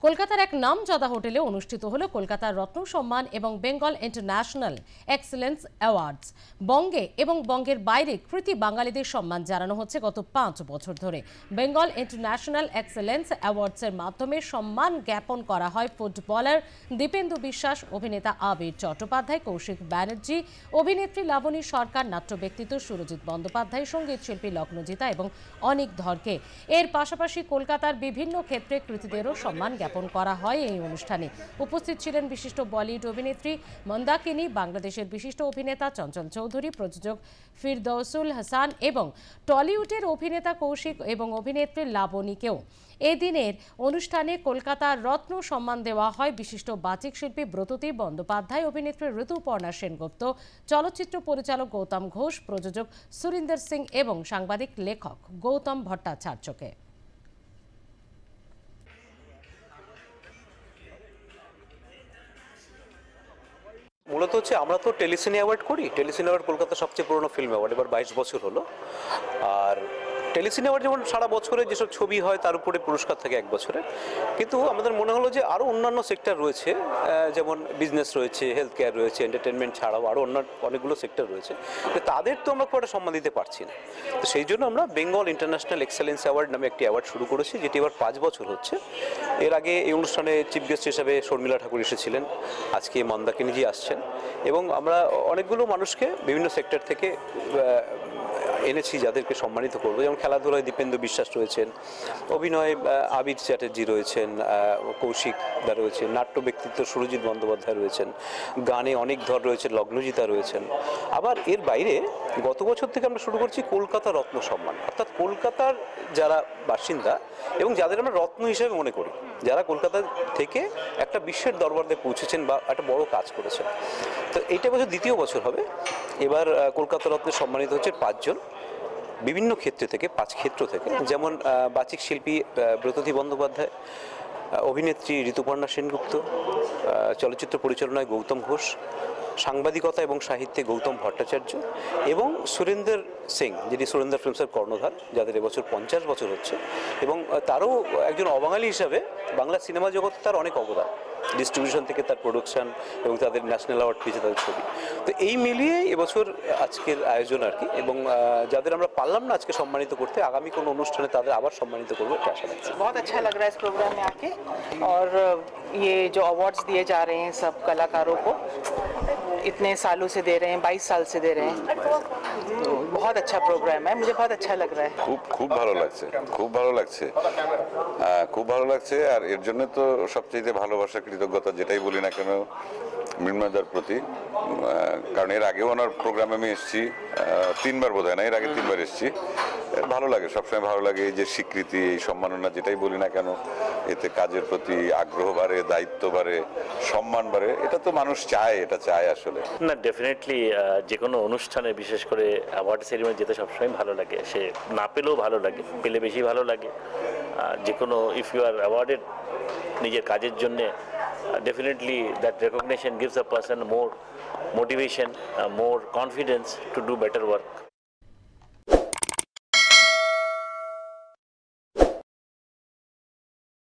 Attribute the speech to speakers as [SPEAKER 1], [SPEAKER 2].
[SPEAKER 1] কলকাতার এক নামজাদা হোটেলে অনুষ্ঠিত হলো কলকাতার রত্ন সম্মান এবং বেঙ্গল ইন্টারন্যাশনাল এক্সেলেন্স অ্যাওয়ার্ডস। বঙ্গে এবং বঙ্গের বাইরে কৃতি বাঙালিদের সম্মান জানানো হচ্ছে গত 5 বছর ধরে। বেঙ্গল ইন্টারন্যাশনাল এক্সেলেন্স অ্যাওয়ার্ডসের মাধ্যমে সম্মান জ্ঞাপন করা হয় ফুটবলার দীপেন্দু বিশ্বাস, অভিনেতা আবির চট্টোপাধ্যায়, কৌশিক ব্যানার্জি, অভিনেত্রী লাবণী সরকার, নাট্য ব্যক্তিত্ব সুরজিৎ বন্দ্যোপাধ্যায়, সঙ্গীত শিল্পী লগ্নজিতা এবং অনিক ধরকে। এর পাশাপাশি কলকাতার বিভিন্ন ক্ষেত্রে কৃতিদেরও সম্মান জ্ঞাপন করা হয়। এই অনুষ্ঠানে উপস্থিত ছিলেন বিশিষ্ট বলিউড অভিনেত্রী মন্দাকিনী, বাংলাদেশের বিশিষ্ট অভিনেতা চঞ্চল চৌধুরী, প্রযোজক ফিরদৌসুল হাসান এবং টলিউডের অভিনেতা কৌশিক এবং অভিনেত্রী লাবণীকেও। এদিনের অনুষ্ঠানে কলকাতার রত্ন সম্মান দেওয়া হয় বিশিষ্ট বাচিক শিল্পী ব্রততী বন্দ্যোপাধ্যায়, অভিনেত্রী ঋতুপর্ণা সেনগুপ্ত, চলচ্চিত্র পরিচালক গৌতম ঘোষ, প্রযোজক সুরিন্দর সিং এবং সাংবাদিক লেখক গৌতম ভট্টাচার্যকে।
[SPEAKER 2] মূলত হচ্ছে আমরা তো টেলিসিনে অ্যাওয়ার্ড করি। টেলিসিনে অ্যাওয়ার্ড কলকাতার সবচেয়ে পুরনো ফিল্ম অ্যাওয়ার্ড, এবার 22 বছর হলো। আর টেলিসিনে অ্যাওয়ার্ড যেমন সারা বছরে যেসব ছবি হয় তার উপরে পুরস্কার থাকে 1 বছরে, কিন্তু আমাদের মনে হলো যে আরও অন্যান্য সেক্টর রয়েছে, যেমন বিজনেস রয়েছে, হেলথ কেয়ার রয়েছে, এন্টারটেনমেন্ট ছাড়াও আরও অনেকগুলো সেক্টর রয়েছে, তো তাদের তো আমরা খুব একটা সম্মান দিতে পারছি না। তো সেই জন্য আমরা বেঙ্গল ইন্টারন্যাশনাল এক্সেলেন্স অ্যাওয়ার্ড নামে একটি অ্যাওয়ার্ড শুরু করেছি, যেটি এবার 5 বছর হচ্ছে। এর আগে এই অনুষ্ঠানে চিফ গেস্ট হিসেবে শর্মিলা ঠাকুর এসেছিলেন, আজকে মন্দাকিনীজি আসছেন, এবং আমরা অনেকগুলো মানুষকে বিভিন্ন সেক্টর থেকে এনেছি যাদেরকে সম্মানিত করবো। যেমন খেলাধুলায় দীপেন্দু বিশ্বাস রয়েছেন, অভিনয়ে আবির চ্যাটার্জি রয়েছেন, কৌশিক দা রয়েছেন, নাট্য ব্যক্তিত্ব সুরজিৎ বন্দ্যোপাধ্যায় রয়েছেন, গানে অনেক ধর রয়েছেন, লগ্নজিতা রয়েছেন। আবার এর বাইরে গত বছর থেকে আমরা শুরু করছি কলকাতা রত্ন সম্মান, অর্থাৎ কলকাতার যারা বাসিন্দা এবং যাদের আমরা রত্ন হিসেবে মনে করি, যারা কলকাতা থেকে একটা বিশ্বের দরবারে পৌঁছেছেন বা একটা বড় কাজ করেছেন। তো এইটা বছর 2য় বছর হবে। এবার কলকাতা রত্নে সম্মানিত হচ্ছে 5 জন বিভিন্ন ক্ষেত্র থেকে, 5 ক্ষেত্র থেকে। যেমন বাচিক শিল্পী ব্রততী বন্দ্যোপাধ্যায়, অভিনেত্রী ঋতুপর্ণা সেনগুপ্ত, চলচ্চিত্র পরিচালনায় গৌতম ঘোষ, সাংবাদিকতা এবং সাহিত্যে গৌতম ভট্টাচার্য এবং সুরেন্দর সিং, যিনি সুরেন্দর ফিল্মসের কর্ণধার, যাদের এবছর 50 বছর হচ্ছে, এবং তারও একজন অবাঙালি হিসাবে বাংলা সিনেমা জগতে তার অনেক অবদান, ডিস্ট্রিবিউশন থেকে তার প্রোডাকশন এবং তাদের ন্যাশনাল অ্যাওয়ার্ড পেয়েছে তাদের ছবি। তো এই মিলিয়ে এবছর আজকের আয়োজন আর কি, এবং যাদের আমরা পারলাম না আজকে সম্মানিত করতে, আগামী কোনো অনুষ্ঠানে তাদের আবার সম্মানিত করবো এটা আশা রাখছি।
[SPEAKER 3] बहुत अच्छा लग रहा है इस प्रोग्राम में आके, और ये जो अवार्ड्स दिए जा रहे हैं सब कलाकारों को, इतने सालों से दे रहे हैं, 22 साल से दे रहे हैं, तो बहुत अच्छा प्रोग्राम है, मुझे बहुत अच्छा लग रहा है।
[SPEAKER 4] খুব ভালো লাগছে, খুব ভালো লাগছে, খুব ভালো লাগছে। আর এর জন্য তো সবচেয়ে ভালোবাসা, কৃতজ্ঞতা যেটাই বলি না কেন মৃন্ময়দার প্রতি, কারণ এর আগেও ওনার প্রোগ্রামে আমি এসেছি 3 বার, বোধ হয় না, এর আগে 3 বার এসেছি। ভালো লাগে, সবসময় ভালো লাগে। এই যে স্বীকৃতি, এই সম্মাননা যেটাই বলি না কেন, এতে কাজের প্রতি আগ্রহ বাড়ে, দায়িত্ব বাড়ে, সম্মান বাড়ে। এটা তো মানুষ চায়, এটা চায় আসলে।
[SPEAKER 5] না, ডেফিনেটলি যে কোনো অনুষ্ঠানে, বিশেষ করে অ্যাওয়ার্ড সেরিমনি যেতে সবসময় ভালো লাগে। সে না পেলেও ভালো লাগে, পেলে বেশি ভালো লাগে। যে কোনো ইফ ইউ আর অ্যাওয়ার্ডেড নিজের কাজের জন্যে, definitely that recognition gives a person more motivation, more confidence to do better work.